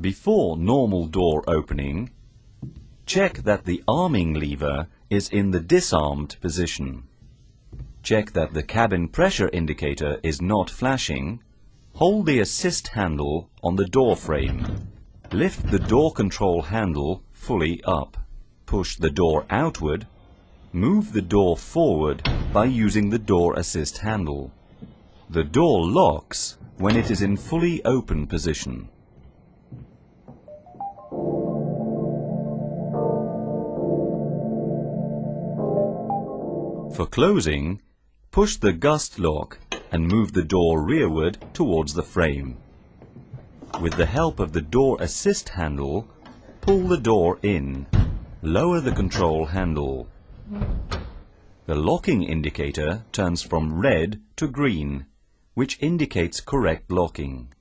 Before normal door opening, check that the arming lever is in the disarmed position. Check that the cabin pressure indicator is not flashing. Hold the assist handle on the door frame. Lift the door control handle fully up. Push the door outward. Move the door forward by using the door assist handle. The door locks when it is in fully open position. For closing, push the gust lock and move the door rearward towards the frame. With the help of the door assist handle, pull the door in. Lower the control handle. The locking indicator turns from red to green, which indicates correct locking.